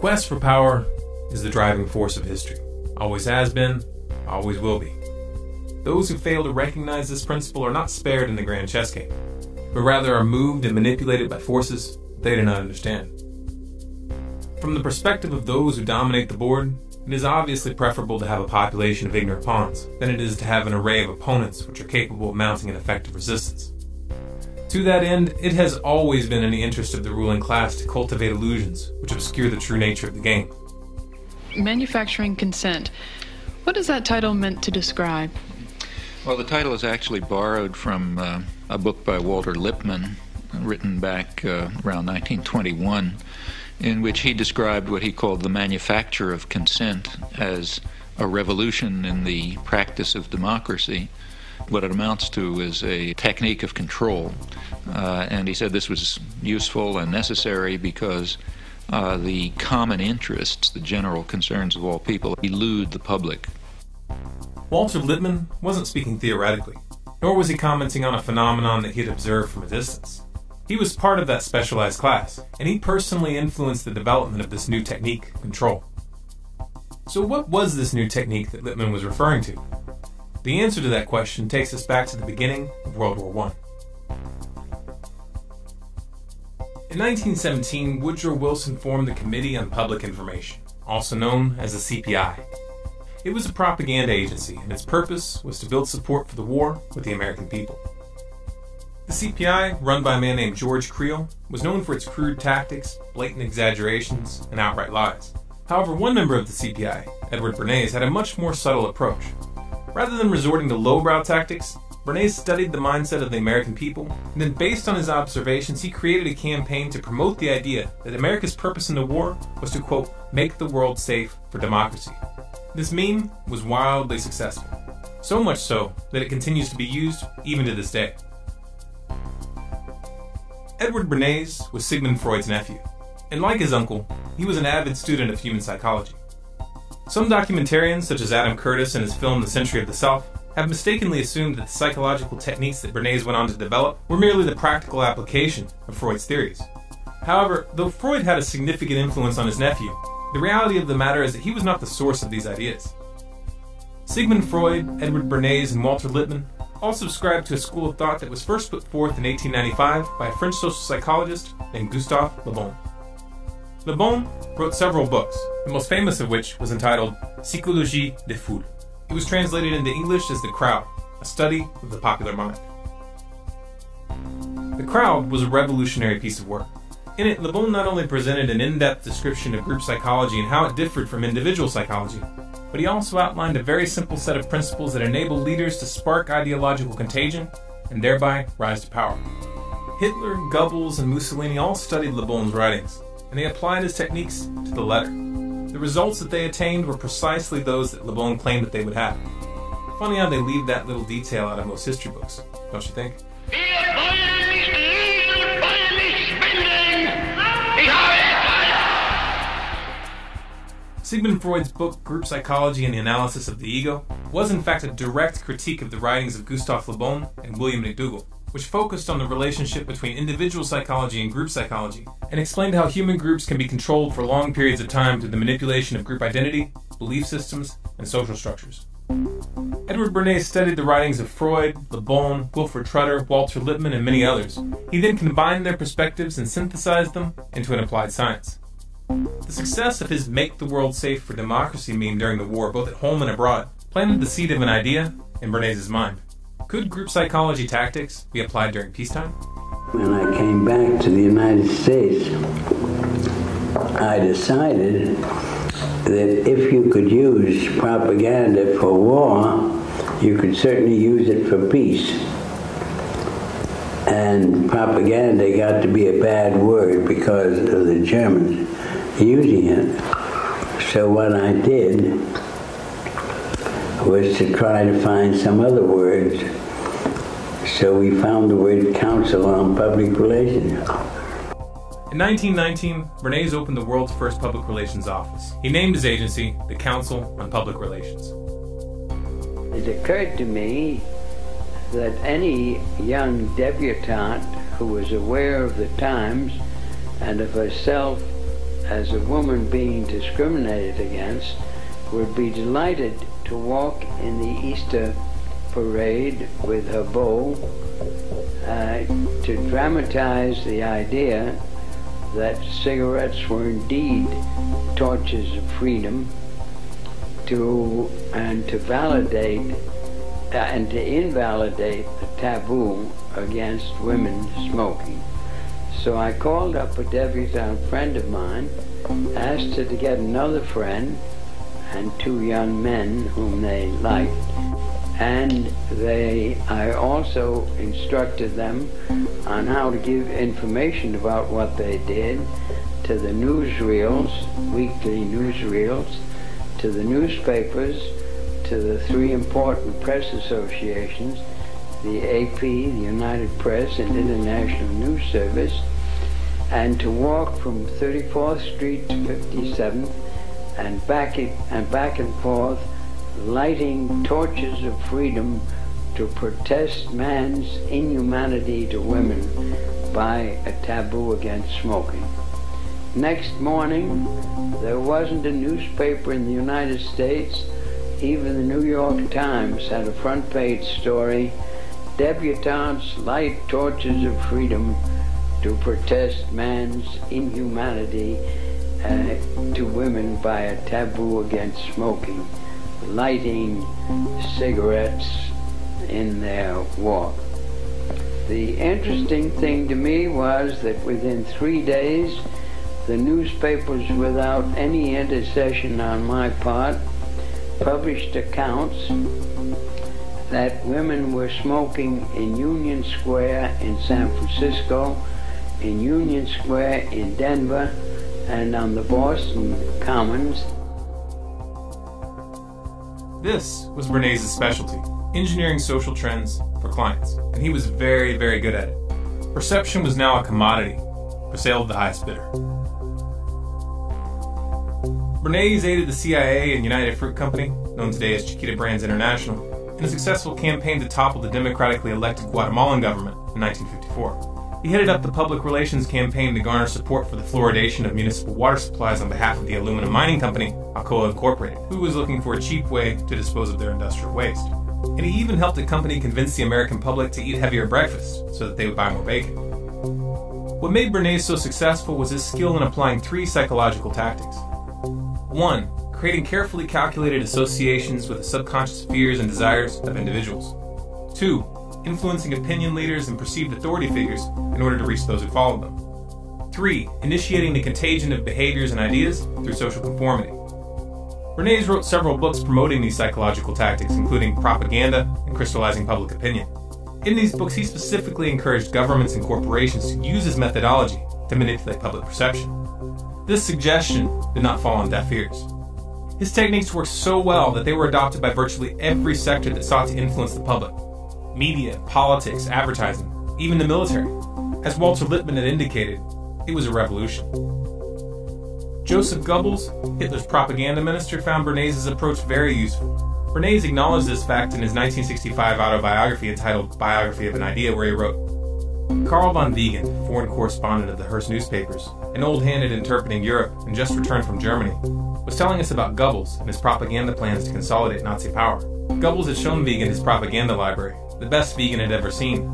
quest for power is the driving force of history. Always has been, always will be. Those who fail to recognize this principle are not spared in the grand chess game, but rather are moved and manipulated by forces they do not understand. From the perspective of those who dominate the board, it is obviously preferable to have a population of ignorant pawns than it is to have an array of opponents which are capable of mounting an effective resistance. To that end, it has always been in the interest of the ruling class to cultivate illusions which obscure the true nature of the game. Manufacturing consent. What is that title meant to describe? Well, the title is actually borrowed from a book by Walter Lippmann, written back around 1921, in which he described what he called the manufacture of consent as a revolution in the practice of democracy. What it amounts to is a technique of control. And he said this was useful and necessary because the common interests, the general concerns of all people, elude the public. Walter Lippmann wasn't speaking theoretically, nor was he commenting on a phenomenon that he had observed from a distance. He was part of that specialized class, and he personally influenced the development of this new technique, control. So what was this new technique that Lippmann was referring to? The answer to that question takes us back to the beginning of World War I. In 1917, Woodrow Wilson formed the Committee on Public Information, also known as the CPI. It was a propaganda agency, and its purpose was to build support for the war with the American people. The CPI, run by a man named George Creel, was known for its crude tactics, blatant exaggerations, and outright lies. However, one member of the CPI, Edward Bernays, had a much more subtle approach. Rather than resorting to lowbrow tactics, Bernays studied the mindset of the American people, and then based on his observations, he created a campaign to promote the idea that America's purpose in the war was to, quote, make the world safe for democracy. This meme was wildly successful, so much so that it continues to be used even to this day. Edward Bernays was Sigmund Freud's nephew, and like his uncle, he was an avid student of human psychology. Some documentarians, such as Adam Curtis in his film The Century of the Self, have mistakenly assumed that the psychological techniques that Bernays went on to develop were merely the practical application of Freud's theories. However, though Freud had a significant influence on his nephew, the reality of the matter is that he was not the source of these ideas. Sigmund Freud, Edward Bernays, and Walter Lippmann all subscribed to a school of thought that was first put forth in 1895 by a French social psychologist named Gustave Le Bon. Le Bon wrote several books, the most famous of which was entitled Psychologie des Foules. It was translated into English as The Crowd, a study of the popular mind. The Crowd was a revolutionary piece of work. In it, Le Bon not only presented an in-depth description of group psychology and how it differed from individual psychology, but he also outlined a very simple set of principles that enable leaders to spark ideological contagion and thereby rise to power. Hitler, Goebbels, and Mussolini all studied Le Bon's writings, and they applied his techniques to the letter. The results that they attained were precisely those that Le Bon claimed that they would have. Funny how they leave that little detail out of most history books, don't you think? Sigmund Freud's book, Group Psychology and the Analysis of the Ego, was in fact a direct critique of the writings of Gustave Le Bon and William McDougall, which focused on the relationship between individual psychology and group psychology, and explained how human groups can be controlled for long periods of time through the manipulation of group identity, belief systems, and social structures. Edward Bernays studied the writings of Freud, Le Bon, Wilfred Trutter, Walter Lippmann, and many others. He then combined their perspectives and synthesized them into an applied science. The success of his Make the World Safe for Democracy meme during the war, both at home and abroad, planted the seed of an idea in Bernays' mind. Could group psychology tactics be applied during peacetime? When I came back to the United States, I decided that if you could use propaganda for war, you could certainly use it for peace. And propaganda got to be a bad word because of the Germans using it. So what I did was to try to find some other words. So we found the word Council on Public Relations. In 1919, Bernays opened the world's first public relations office. He named his agency the Council on Public Relations. It occurred to me that any young debutante who was aware of the times and of herself as a woman being discriminated against, would be delighted to walk in the Easter parade with her bow to dramatize the idea that cigarettes were indeed torches of freedom, and to validate and to invalidate the taboo against women smoking. So I called up a debutante friend of mine, asked her to get another friend and two young men whom they liked, and I also instructed them on how to give information about what they did to the newsreels, weekly newsreels, to the newspapers, to the three important press associations, the AP, the United Press, and International News Service, and to walk from 34th Street to 57th and back and forth, lighting torches of freedom to protest man's inhumanity to women by a taboo against smoking. Next morning, there wasn't a newspaper in the United States, even the New York Times had a front page story, "Debutantes light torches of freedom to protest man's inhumanity to women by a taboo against smoking, lighting cigarettes in their walk." The interesting thing to me was that within 3 days, the newspapers, without any intercession on my part, published accounts that women were smoking in Union Square in San Francisco, in Union Square in Denver, and on the Boston Commons. This was Bernays' specialty, engineering social trends for clients, and he was very, very good at it. Perception was now a commodity, for sale to the highest bidder. Bernays aided the CIA and United Fruit Company, known today as Chiquita Brands International, in a successful campaign to topple the democratically elected Guatemalan government in 1954. He headed up the public relations campaign to garner support for the fluoridation of municipal water supplies on behalf of the aluminum mining company, Alcoa Incorporated, who was looking for a cheap way to dispose of their industrial waste. And he even helped the company convince the American public to eat heavier breakfasts so that they would buy more bacon. What made Bernays so successful was his skill in applying 3 psychological tactics. 1. Creating carefully calculated associations with the subconscious fears and desires of individuals. 2. Influencing opinion leaders and perceived authority figures in order to reach those who follow them. 3. Initiating the contagion of behaviors and ideas through social conformity. Bernays wrote several books promoting these psychological tactics, including Propaganda and Crystallizing Public Opinion. In these books, he specifically encouraged governments and corporations to use his methodology to manipulate public perception. This suggestion did not fall on deaf ears. His techniques worked so well that they were adopted by virtually every sector that sought to influence the public. Media, politics, advertising, even the military. As Walter Lippmann had indicated, it was a revolution. Joseph Goebbels, Hitler's propaganda minister, found Bernays' approach very useful. Bernays acknowledged this fact in his 1965 autobiography entitled Biography of an Idea, where he wrote, "Carl von Wiegand, foreign correspondent of the Hearst newspapers, an old hand at interpreting Europe and just returned from Germany, was telling us about Goebbels and his propaganda plans to consolidate Nazi power. Goebbels had shown Wiegand his propaganda library, the best Wiegand had ever seen.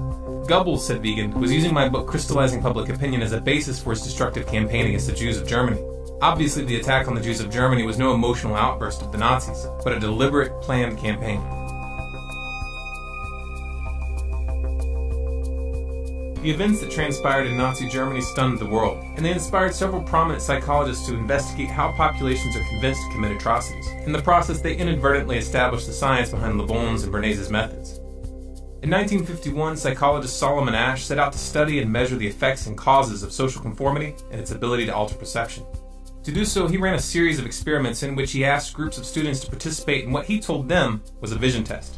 Goebbels, said Wiegand, was using my book Crystallizing Public Opinion as a basis for his destructive campaign against the Jews of Germany. Obviously, the attack on the Jews of Germany was no emotional outburst of the Nazis, but a deliberate, planned campaign." The events that transpired in Nazi Germany stunned the world, and they inspired several prominent psychologists to investigate how populations are convinced to commit atrocities. In the process, they inadvertently established the science behind Le Bon's and Bernays' methods. In 1951, psychologist Solomon Asch set out to study and measure the effects and causes of social conformity and its ability to alter perception. To do so, he ran a series of experiments in which he asked groups of students to participate in what he told them was a vision test.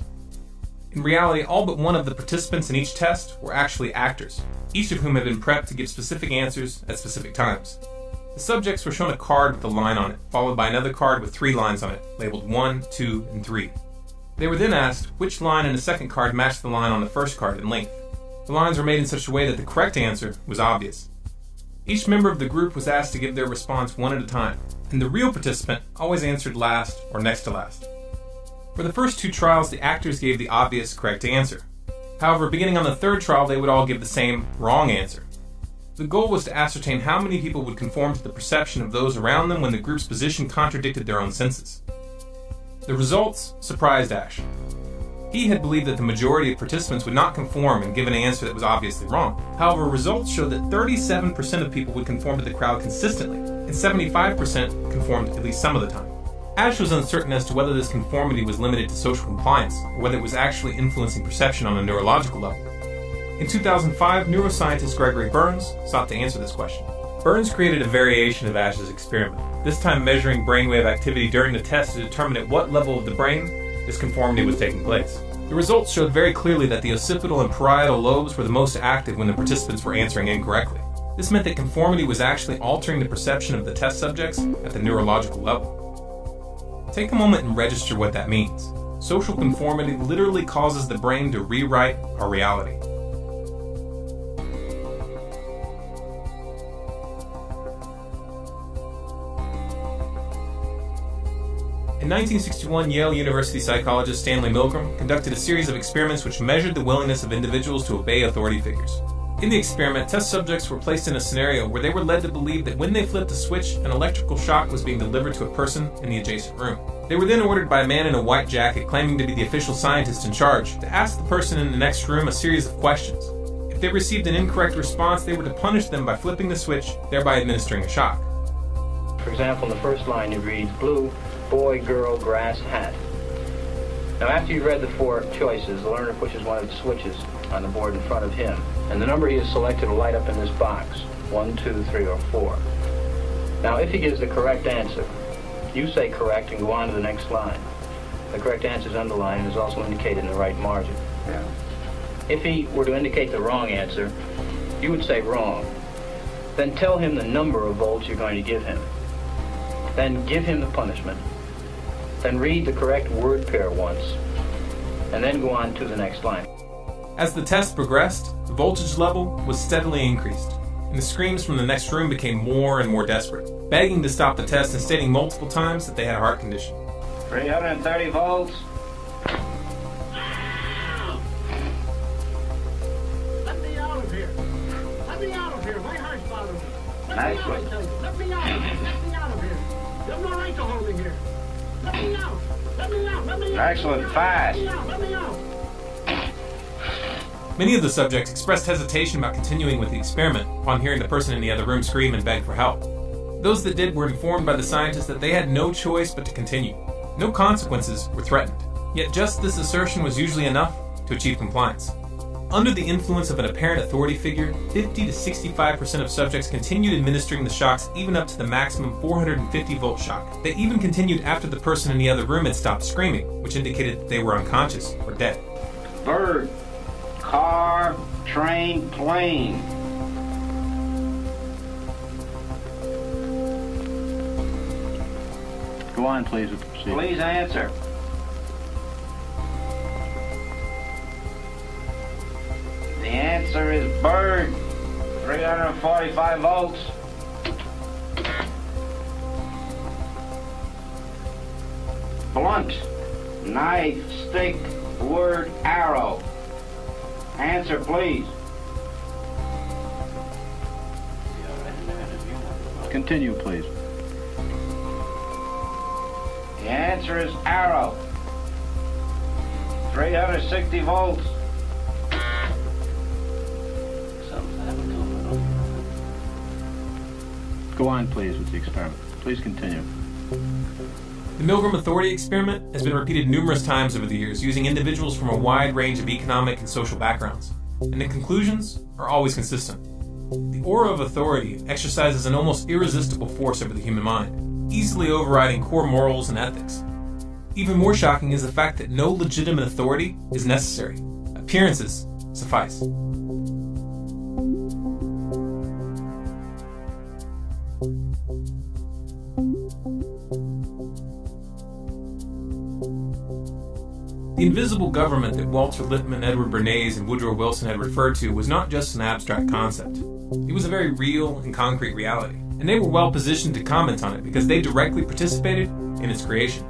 In reality, all but one of the participants in each test were actually actors, each of whom had been prepped to give specific answers at specific times. The subjects were shown a card with a line on it, followed by another card with 3 lines on it, labeled 1, 2, and 3. They were then asked which line in the second card matched the line on the first card in length. The lines were made in such a way that the correct answer was obvious. Each member of the group was asked to give their response one at a time, and the real participant always answered last or next to last. For the first 2 trials, the actors gave the obvious correct answer. However, beginning on the 3rd trial, they would all give the same wrong answer. The goal was to ascertain how many people would conform to the perception of those around them when the group's position contradicted their own senses. The results surprised Ash. He had believed that the majority of participants would not conform and give an answer that was obviously wrong. However, results showed that 37% of people would conform to the crowd consistently, and 75% conformed at least some of the time. Ash was uncertain as to whether this conformity was limited to social compliance, or whether it was actually influencing perception on a neurological level. In 2005, neuroscientist Gregory Burns sought to answer this question. Burns created a variation of Ash's experiment, this time measuring brainwave activity during the test to determine at what level of the brain this conformity was taking place. The results showed very clearly that the occipital and parietal lobes were the most active when the participants were answering incorrectly. This meant that conformity was actually altering the perception of the test subjects at the neurological level. Take a moment and register what that means. Social conformity literally causes the brain to rewrite our reality. In 1961, Yale University psychologist Stanley Milgram conducted a series of experiments which measured the willingness of individuals to obey authority figures. In the experiment, test subjects were placed in a scenario where they were led to believe that when they flipped a switch, an electrical shock was being delivered to a person in the adjacent room. They were then ordered by a man in a white jacket claiming to be the official scientist in charge to ask the person in the next room a series of questions. If they received an incorrect response, they were to punish them by flipping the switch, thereby administering a shock. For example, in the first line it reads, blue, boy, girl, grass, hat. Now after you've read the 4 choices, the learner pushes one of the switches on the board in front of him, and the number he has selected will light up in this box, 1, 2, 3, or 4. Now if he gives the correct answer, you say correct and go on to the next line. The correct answer is underlined and is also indicated in the right margin. Yeah. If he were to indicate the wrong answer, you would say wrong. Then tell him the number of volts you're going to give him. Then give him the punishment. Then read the correct word pair once, and then go on to the next line. As the test progressed, the voltage level was steadily increased, and the screams from the next room became more and more desperate, begging to stop the test and stating multiple times that they had a heart condition. 330 volts. Let me out of here. Let me out of here. My heart's bothering me. Let me out of here. You have no right to hold me here. Let me out. Let me out. Let me out. Excellent. Fast. Let me out. Many of the subjects expressed hesitation about continuing with the experiment upon hearing the person in the other room scream and beg for help. Those that did were informed by the scientists that they had no choice but to continue. No consequences were threatened, yet just this assertion was usually enough to achieve compliance. Under the influence of an apparent authority figure, 50 to 65% of subjects continued administering the shocks even up to the maximum 450-volt shock. They even continued after the person in the other room had stopped screaming, which indicated that they were unconscious or dead. Bird, car, train, plane. Go on, please, with the procedure. Please answer. The answer is bird, 345 volts. Blunt, knife, stick, word, arrow. Answer, please. Continue, please. The answer is arrow, 360 volts. Go on, please, with the experiment. Please continue. The Milgram Authority experiment has been repeated numerous times over the years using individuals from a wide range of economic and social backgrounds, and the conclusions are always consistent. The aura of authority exercises an almost irresistible force over the human mind, easily overriding core morals and ethics. Even more shocking is the fact that no legitimate authority is necessary. Appearances suffice. The invisible government that Walter Lippmann, Edward Bernays, and Woodrow Wilson had referred to was not just an abstract concept. It was a very real and concrete reality, and they were well positioned to comment on it because they directly participated in its creation.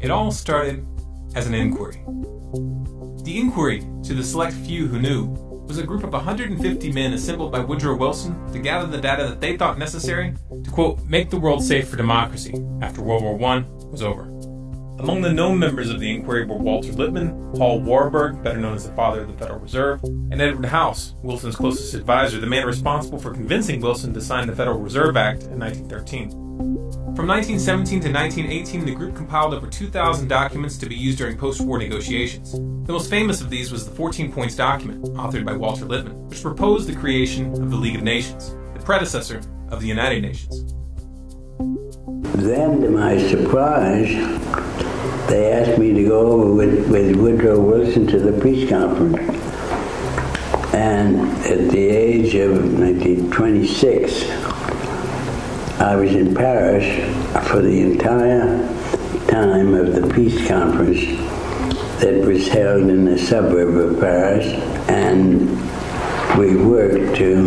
It all started as an inquiry. The inquiry, to the select few who knew, was a group of 150 men assembled by Woodrow Wilson to gather the data that they thought necessary to, quote, make the world safe for democracy after World War I was over. Among the known members of the inquiry were Walter Lippmann, Paul Warburg, better known as the father of the Federal Reserve, and Edward House, Wilson's closest advisor, the man responsible for convincing Wilson to sign the Federal Reserve Act in 1913. From 1917 to 1918, the group compiled over 2,000 documents to be used during post-war negotiations. The most famous of these was the 14 Points document, authored by Walter Lippmann, which proposed the creation of the League of Nations, the predecessor of the United Nations. Then, to my surprise, they asked me to go over with Woodrow Wilson to the peace conference. And at the age of 26, I was in Paris for the entire time of the peace conference that was held in the suburb of Paris, and we worked to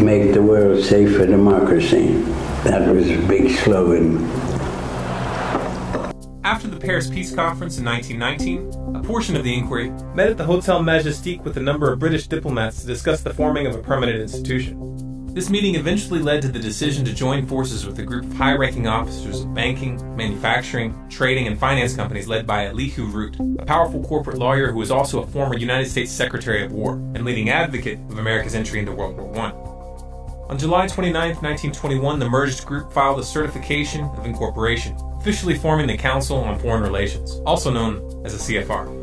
make the world safe for democracy. That was a big slogan. After the Paris Peace Conference in 1919, a portion of the inquiry met at the Hotel Majestic with a number of British diplomats to discuss the forming of a permanent institution. This meeting eventually led to the decision to join forces with a group of high-ranking officers of banking, manufacturing, trading, and finance companies led by Elihu Root, a powerful corporate lawyer who was also a former United States Secretary of War and leading advocate of America's entry into World War I. On July 29, 1921, the merged group filed a certification of incorporation, officially forming the Council on Foreign Relations, also known as the CFR.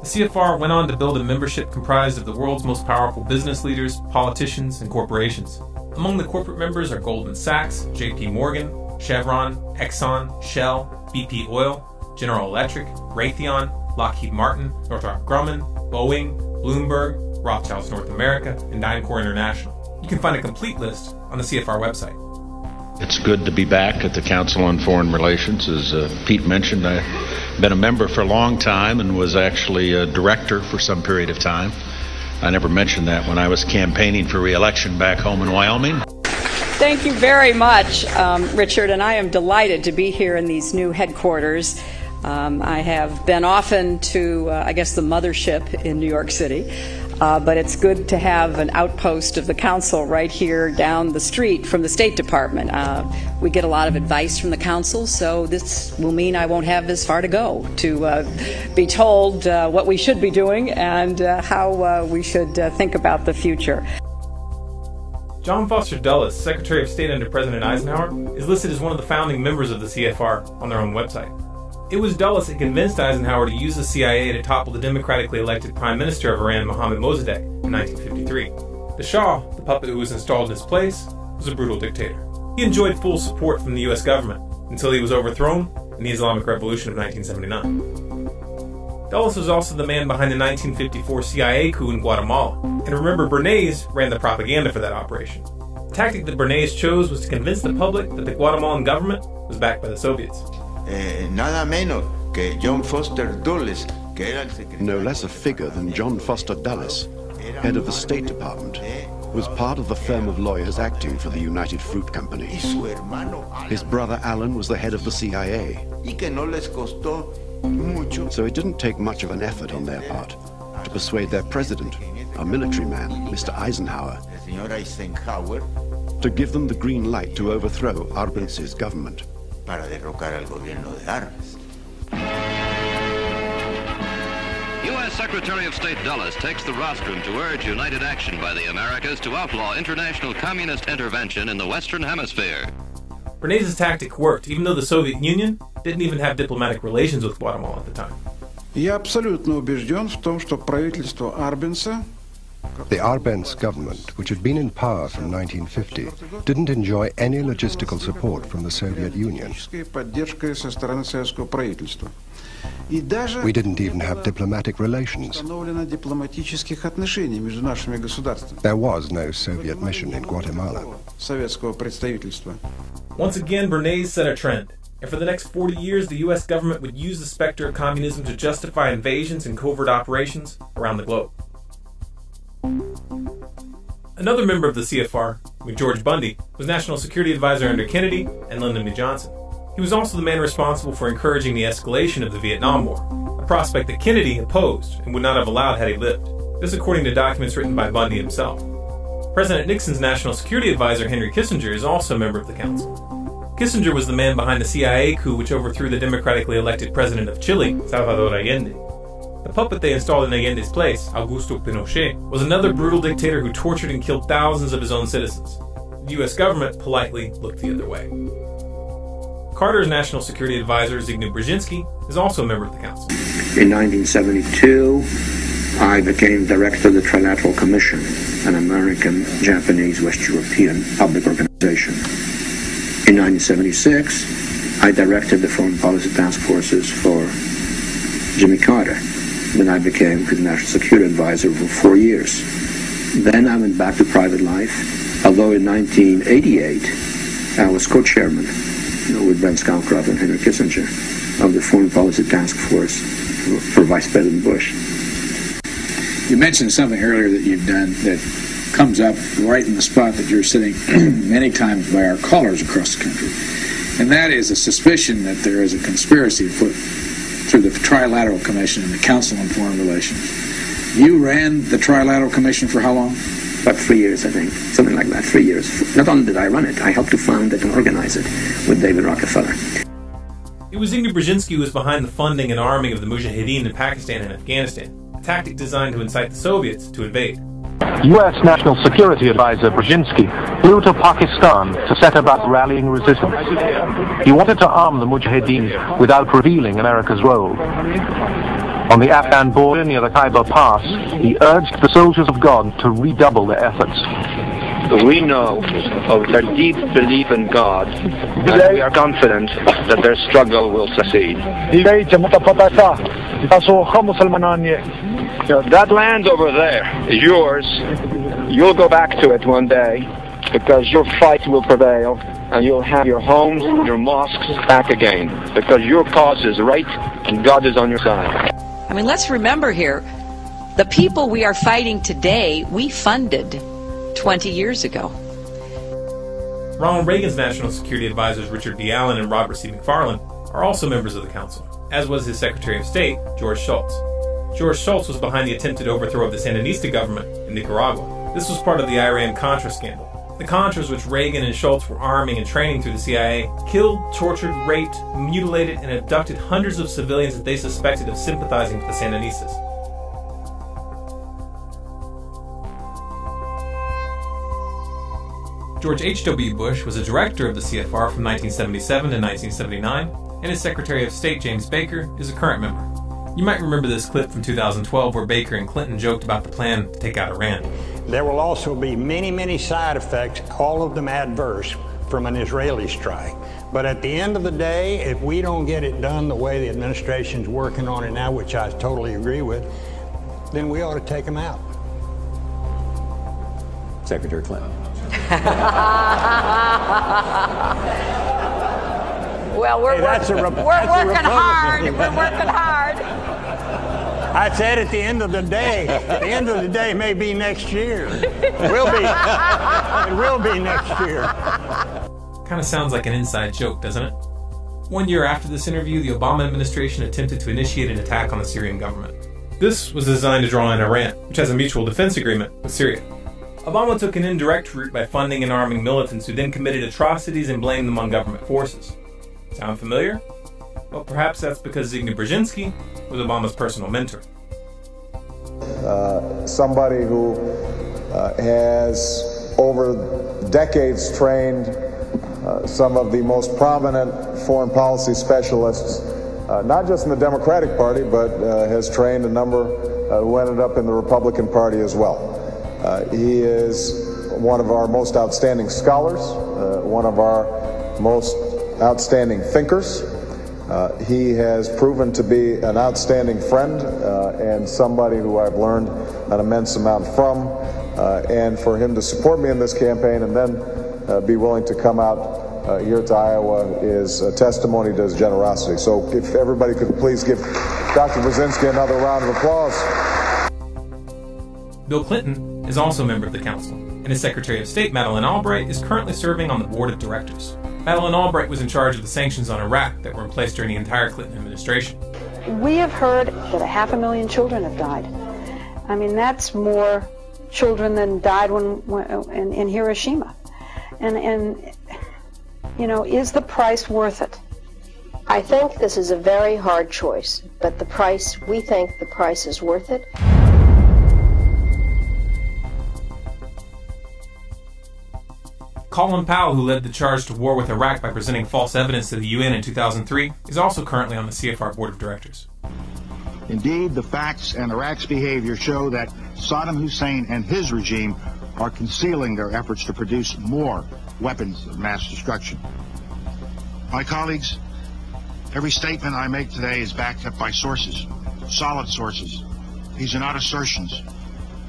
The CFR went on to build a membership comprised of the world's most powerful business leaders, politicians, and corporations. Among the corporate members are Goldman Sachs, J.P. Morgan, Chevron, Exxon, Shell, BP Oil, General Electric, Raytheon, Lockheed Martin, Northrop Grumman, Boeing, Bloomberg, Rothschilds North America, and DynCorp International. You can find a complete list on the CFR website. It's good to be back at the Council on Foreign Relations. As Pete mentioned, I've been a member for a long time and was actually a director for some period of time. I never mentioned that when I was campaigning for re-election back home in Wyoming. Thank you very much, Richard, and I am delighted to be here in these new headquarters. I have been often to, the mothership in New York City. But it's good to have an outpost of the Council right here down the street from the State Department. We get a lot of advice from the Council, so this will mean I won't have as far to go to be told what we should be doing and how we should think about the future. John Foster Dulles, Secretary of State under President Eisenhower, is listed as one of the founding members of the CFR on their own website. It was Dulles that convinced Eisenhower to use the CIA to topple the democratically elected Prime Minister of Iran, Mohammad Mossadegh, in 1953. The Shah, the puppet who was installed in his place, was a brutal dictator. He enjoyed full support from the U.S. government until he was overthrown in the Islamic Revolution of 1979. Dulles was also the man behind the 1954 CIA coup in Guatemala, and remember, Bernays ran the propaganda for that operation. The tactic that Bernays chose was to convince the public that the Guatemalan government was backed by the Soviets. Nada menos que John Foster Dulles, que era el secretario. No less a figure than John Foster Dulles, head of the State Department, was part of the firm of lawyers acting for the United Fruit Company. His brother Alan was the head of the CIA. So it didn't take much of an effort on their part to persuade their president, a military man, Mr. Eisenhower, to give them the green light to overthrow Arbenzi's government. Para derrocar al gobierno de Arbenz. U.S. Secretary of State Dulles takes the rostrum to urge united action by the Americas to outlaw international communist intervention in the Western Hemisphere. Bernays' tactic worked, even though the Soviet Union didn't even have diplomatic relations with Guatemala at the time. Я абсолютно убежден в том, что правительство Арбенса The Arbenz government, which had been in power from 1950, didn't enjoy any logistical support from the Soviet Union. We didn't even have diplomatic relations. There was no Soviet mission in Guatemala. Once again, Bernays set a trend, and for the next 40 years, the U.S. government would use the specter of communism to justify invasions and covert operations around the globe. Another member of the CFR, George Bundy, was National Security Advisor under Kennedy and Lyndon B. Johnson. He was also the man responsible for encouraging the escalation of the Vietnam War, a prospect that Kennedy opposed and would not have allowed had he lived. This according to documents written by Bundy himself. President Nixon's National Security Advisor, Henry Kissinger, is also a member of the council. Kissinger was the man behind the CIA coup which overthrew the democratically elected president of Chile, Salvador Allende. The puppet they installed in Allende's place, Augusto Pinochet, was another brutal dictator who tortured and killed thousands of his own citizens. The U.S. government politely looked the other way. Carter's National Security Advisor, Zbigniew Brzezinski, is also a member of the council. In 1972, I became director of the Trilateral Commission, an American, Japanese, West European public organization. In 1976, I directed the Foreign Policy Task Forces for Jimmy Carter. Then I became his National Security Advisor for 4 years. Then I went back to private life, although in 1988, I was co-chairman with Brent Scowcroft and Henry Kissinger of the Foreign Policy Task Force for Vice President Bush. You mentioned something earlier that you've done that comes up right in the spot that you're sitting many times by our callers across the country, and that is a suspicion that there is a conspiracy afoot through the Trilateral Commission and the Council on Foreign Relations. You ran the Trilateral Commission for how long? About 3 years, I think. Something like that, 3 years. Not only did I run it, I helped to found it and organize it with David Rockefeller. It was Zbigniew Brzezinski who was behind the funding and arming of the Mujahideen in Pakistan and Afghanistan, a tactic designed to incite the Soviets to invade. U.S. National Security Advisor Brzezinski flew to Pakistan to set about rallying resistance. He wanted to arm the Mujahideen without revealing America's role. On the Afghan border near the Khyber Pass, he urged the soldiers of God to redouble their efforts. We know of their deep belief in God, and we are confident that their struggle will succeed. That land over there is yours. You'll go back to it one day because your fight will prevail and you'll have your homes, your mosques back again because your cause is right and God is on your side. I mean, let's remember here, the people we are fighting today, we funded 20 years ago. Ronald Reagan's National Security Advisors Richard B. Allen and Robert C. McFarlane are also members of the council, as was his Secretary of State, George Shultz. George Shultz was behind the attempted overthrow of the Sandinista government in Nicaragua. This was part of the Iran-Contra scandal. The Contras, which Reagan and Shultz were arming and training through the CIA, killed, tortured, raped, mutilated, and abducted hundreds of civilians that they suspected of sympathizing with the Sandinistas. George H.W. Bush was a director of the CFR from 1977 to 1979, and his Secretary of State, James Baker, is a current member. You might remember this clip from 2012 where Baker and Clinton joked about the plan to take out Iran. There will also be many, many side effects, all of them adverse, from an Israeli strike. But at the end of the day, if we don't get it done the way the administration's working on it now, which I totally agree with, then we ought to take them out. Secretary Clinton. Well, we're working hard. We're working hard. I said at the end of the day may be next year. It will be next year. Kind of sounds like an inside joke, doesn't it? 1 year after this interview, the Obama administration attempted to initiate an attack on the Syrian government. This was designed to draw in Iran, which has a mutual defense agreement with Syria. Obama took an indirect route by funding and arming militants who then committed atrocities and blamed them on government forces. Sound familiar? Well, perhaps that's because Zbigniew Brzezinski was Obama's personal mentor. Somebody who has over decades trained some of the most prominent foreign policy specialists, not just in the Democratic Party, but has trained a number who ended up in the Republican Party as well. He is one of our most outstanding scholars, one of our most outstanding thinkers. He has proven to be an outstanding friend and somebody who I've learned an immense amount from. And for him to support me in this campaign and then be willing to come out here to Iowa is a testimony to his generosity. So if everybody could please give Dr. Brzezinski another round of applause. Bill Clinton is also a member of the council. and his Secretary of State, Madeleine Albright, is currently serving on the board of directors. Madeleine Albright was in charge of the sanctions on Iraq that were in place during the entire Clinton administration. We have heard that 500,000 children have died. I mean, that's more children than died in Hiroshima. And you know, is the price worth it? I think this is a very hard choice, but we think the price is worth it. Colin Powell, who led the charge to war with Iraq by presenting false evidence to the UN in 2003, is also currently on the CFR board of directors. Indeed, the facts and Iraq's behavior show that Saddam Hussein and his regime are concealing their efforts to produce more weapons of mass destruction. My colleagues, every statement I make today is backed up by sources, solid sources. These are not assertions.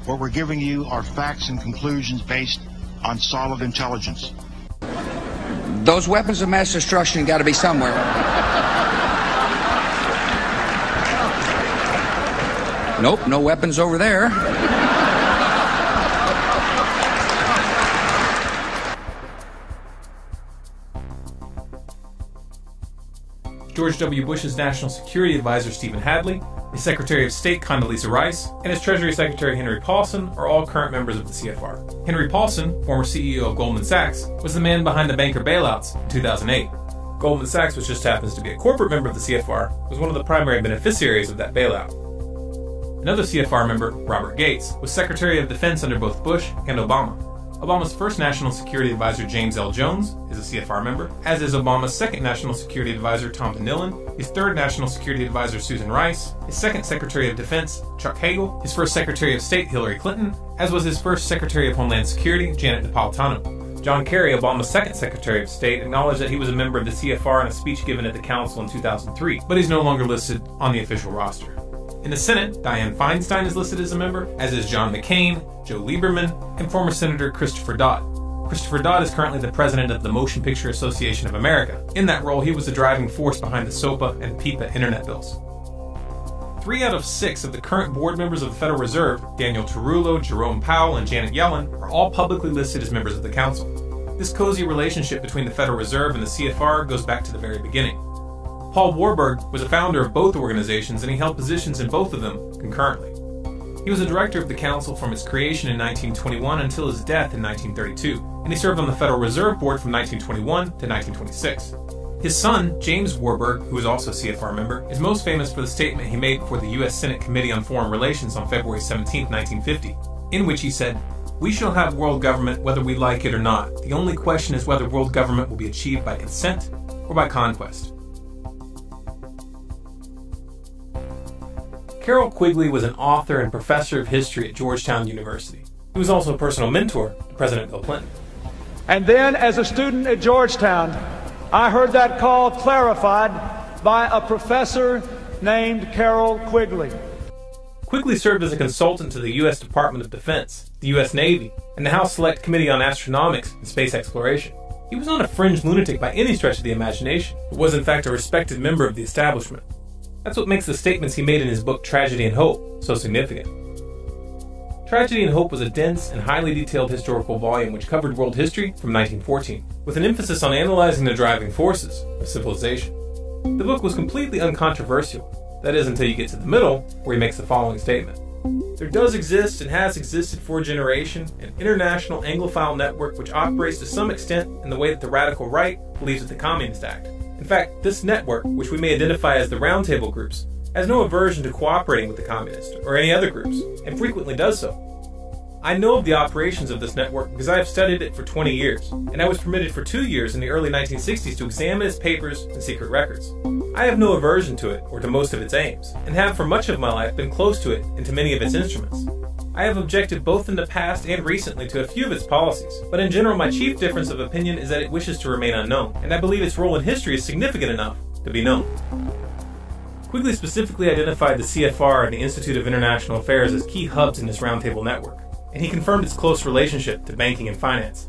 What we're giving you are facts and conclusions based on solid intelligence. Those weapons of mass destruction got to be somewhere. Nope, no weapons over there. George W. Bush's National Security Advisor Stephen Hadley, his Secretary of State Condoleezza Rice, and his Treasury Secretary Henry Paulson are all current members of the CFR. Henry Paulson, former CEO of Goldman Sachs, was the man behind the banker bailouts in 2008. Goldman Sachs, which just happens to be a corporate member of the CFR, was one of the primary beneficiaries of that bailout. Another CFR member, Robert Gates, was Secretary of Defense under both Bush and Obama. Obama's first National Security Advisor, James L. Jones, is a CFR member, as is Obama's second National Security Advisor, Tom DeNillen, his third National Security Advisor, Susan Rice, his second Secretary of Defense, Chuck Hagel, his first Secretary of State, Hillary Clinton, as was his first Secretary of Homeland Security, Janet Napolitano. John Kerry, Obama's second Secretary of State, acknowledged that he was a member of the CFR in a speech given at the Council in 2003, but he's no longer listed on the official roster. In the Senate, Dianne Feinstein is listed as a member, as is John McCain, Joe Lieberman, and former Senator Christopher Dodd. Christopher Dodd is currently the president of the Motion Picture Association of America. In that role, he was the driving force behind the SOPA and PIPA internet bills. 3 out of 6 of the current board members of the Federal Reserve, Daniel Tarullo, Jerome Powell, and Janet Yellen, are all publicly listed as members of the Council. This cozy relationship between the Federal Reserve and the CFR goes back to the very beginning. Paul Warburg was a founder of both organizations, and he held positions in both of them concurrently. He was a director of the Council from its creation in 1921 until his death in 1932, and he served on the Federal Reserve Board from 1921 to 1926. His son, James Warburg, who is also a CFR member, is most famous for the statement he made before the U.S. Senate Committee on Foreign Relations on February 17, 1950, in which he said, "We shall have world government whether we like it or not. The only question is whether world government will be achieved by consent or by conquest." Carroll Quigley was an author and professor of history at Georgetown University. He was also a personal mentor to President Bill Clinton. And then, as a student at Georgetown, I heard that call clarified by a professor named Carroll Quigley. Quigley served as a consultant to the U.S. Department of Defense, the U.S. Navy, and the House Select Committee on Astronomics and Space Exploration. He was not a fringe lunatic by any stretch of the imagination, but was in fact a respected member of the establishment. That's what makes the statements he made in his book Tragedy and Hope so significant. Tragedy and Hope was a dense and highly detailed historical volume which covered world history from 1914, with an emphasis on analyzing the driving forces of civilization. The book was completely uncontroversial, that is until you get to the middle, where he makes the following statement. There does exist and has existed for a generation an international Anglophile network which operates to some extent in the way that the radical right believes with the Communist Act. In fact, this network, which we may identify as the Roundtable groups, has no aversion to cooperating with the communists or any other groups, and frequently does so. I know of the operations of this network because I have studied it for 20 years, and I was permitted for 2 years in the early 1960s to examine its papers and secret records. I have no aversion to it or to most of its aims, and have for much of my life been close to it and to many of its instruments. I have objected both in the past and recently to a few of its policies, but in general my chief difference of opinion is that it wishes to remain unknown, and I believe its role in history is significant enough to be known. Quigley specifically identified the CFR and the Institute of International Affairs as key hubs in this roundtable network, and he confirmed its close relationship to banking and finance.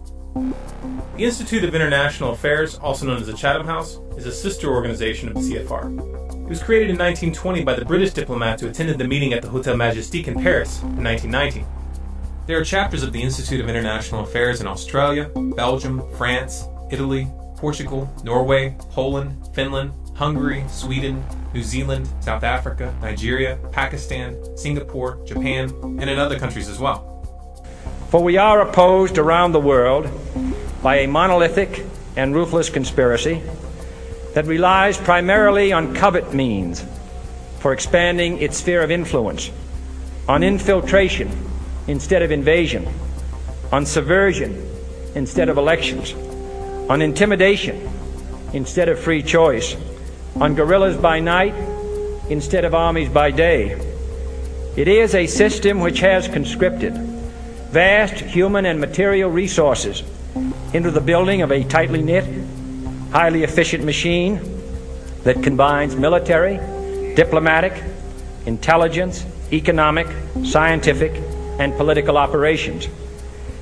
The Institute of International Affairs, also known as the Chatham House, is a sister organization of the CFR. It was created in 1920 by the British diplomats who attended the meeting at the Hotel Majestic in Paris in 1919. There are chapters of the Institute of International Affairs in Australia, Belgium, France, Italy, Portugal, Norway, Poland, Finland, Hungary, Sweden, New Zealand, South Africa, Nigeria, Pakistan, Singapore, Japan, and in other countries as well. For we are opposed around the world by a monolithic and ruthless conspiracy that relies primarily on covert means for expanding its sphere of influence, on infiltration instead of invasion, on subversion instead of elections, on intimidation instead of free choice, on guerrillas by night instead of armies by day. It is a system which has conscripted vast human and material resources into the building of a tightly knit, highly efficient machine that combines military, diplomatic, intelligence, economic, scientific, and political operations.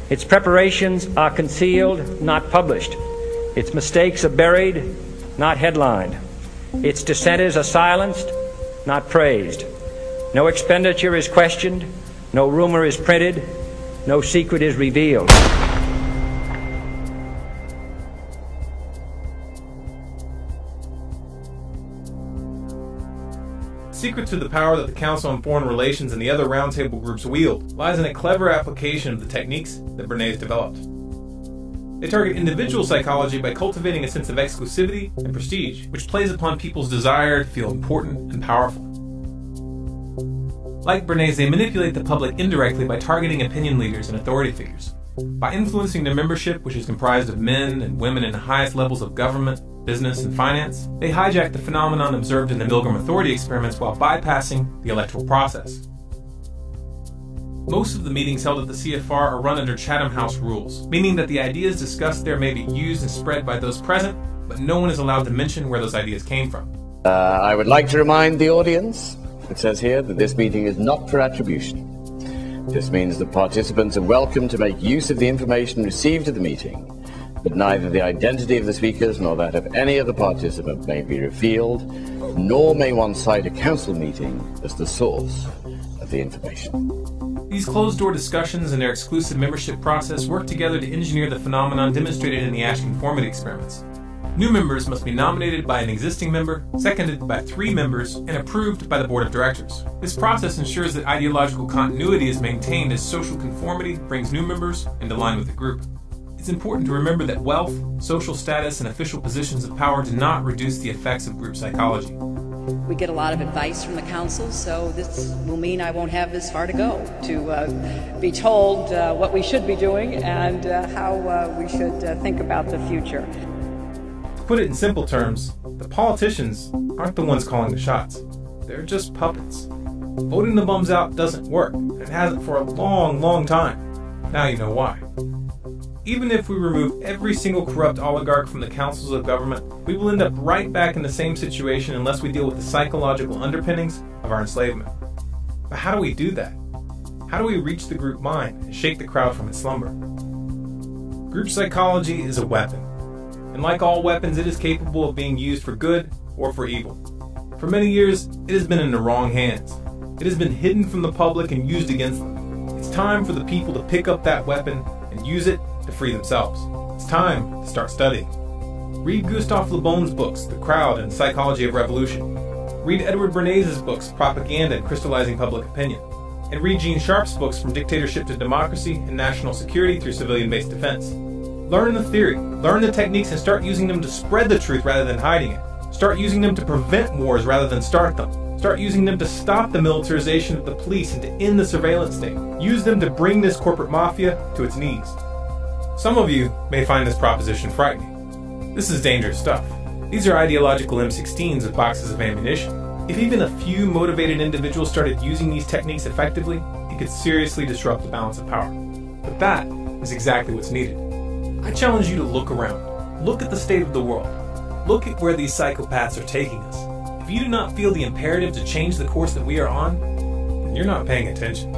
Its preparations are concealed, not published. Its mistakes are buried, not headlined. Its dissenters are silenced, not praised. No expenditure is questioned, no rumor is printed, no secret is revealed. The secret to the power that the Council on Foreign Relations and the other roundtable groups wield lies in a clever application of the techniques that Bernays developed. They target individual psychology by cultivating a sense of exclusivity and prestige, which plays upon people's desire to feel important and powerful. Like Bernays, they manipulate the public indirectly by targeting opinion leaders and authority figures. By influencing their membership, which is comprised of men and women in the highest levels of government, business, and finance, they hijack the phenomenon observed in the Milgram Authority experiments while bypassing the electoral process. Most of the meetings held at the CFR are run under Chatham House rules, meaning that the ideas discussed there may be used and spread by those present, but no one is allowed to mention where those ideas came from. I would like to remind the audience, it says here, that this meeting is not for attribution. This means that participants are welcome to make use of the information received at the meeting, but neither the identity of the speakers nor that of any other participant may be revealed, nor may one cite a council meeting as the source of the information. These closed-door discussions and their exclusive membership process work together to engineer the phenomenon demonstrated in the Ash conformity experiments. New members must be nominated by an existing member, seconded by 3 members, and approved by the board of directors. This process ensures that ideological continuity is maintained as social conformity brings new members into line with the group. It's important to remember that wealth, social status, and official positions of power do not reduce the effects of group psychology. We get a lot of advice from the council, so this will mean I won't have as far to go to be told what we should be doing and how we should think about the future. To put it in simple terms, the politicians aren't the ones calling the shots. They're just puppets. Voting the bums out doesn't work, and it hasn't for a long, long time. Now you know why. Even if we remove every single corrupt oligarch from the councils of government, we will end up right back in the same situation unless we deal with the psychological underpinnings of our enslavement. But how do we do that? How do we reach the group mind and shake the crowd from its slumber? Group psychology is a weapon, and like all weapons, it is capable of being used for good or for evil. For many years, it has been in the wrong hands. It has been hidden from the public and used against them. It's time for the people to pick up that weapon and use it to free themselves. It's time to start studying. Read Gustave Le Bon's books, The Crowd and Psychology of Revolution. Read Edward Bernays' books, Propaganda and Crystallizing Public Opinion. And read Gene Sharp's books, From Dictatorship to Democracy and National Security Through Civilian-Based Defense. Learn the theory, learn the techniques, and start using them to spread the truth rather than hiding it. Start using them to prevent wars rather than start them. Start using them to stop the militarization of the police and to end the surveillance state. Use them to bring this corporate mafia to its knees. Some of you may find this proposition frightening. This is dangerous stuff. These are ideological M16s with boxes of ammunition. If even a few motivated individuals started using these techniques effectively, it could seriously disrupt the balance of power. But that is exactly what's needed. I challenge you to look around. Look at the state of the world. Look at where these psychopaths are taking us. If you do not feel the imperative to change the course that we are on, then you're not paying attention.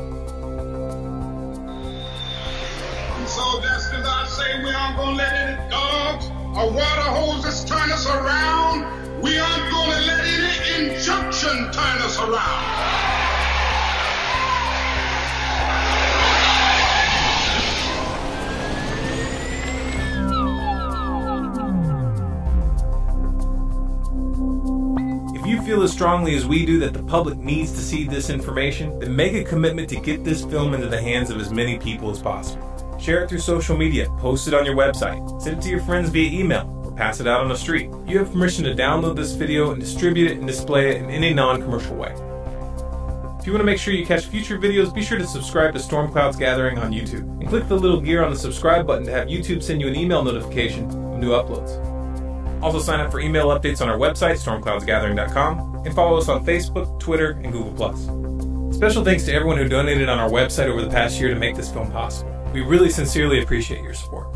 So just as I say we aren't going to let any dogs or water hoses turn us around, we aren't going to let any injunction turn us around. feel as strongly as we do that the public needs to see this information, then make a commitment to get this film into the hands of as many people as possible. Share it through social media, post it on your website, send it to your friends via email, or pass it out on the street. You have permission to download this video and distribute it and display it in any non-commercial way. If you want to make sure you catch future videos, be sure to subscribe to Storm Clouds Gathering on YouTube, and click the little gear on the subscribe button to have YouTube send you an email notification of new uploads. Also sign up for email updates on our website, stormcloudsgathering.com, and follow us on Facebook, Twitter, and Google+. Special thanks to everyone who donated on our website over the past year to make this film possible. We really sincerely appreciate your support.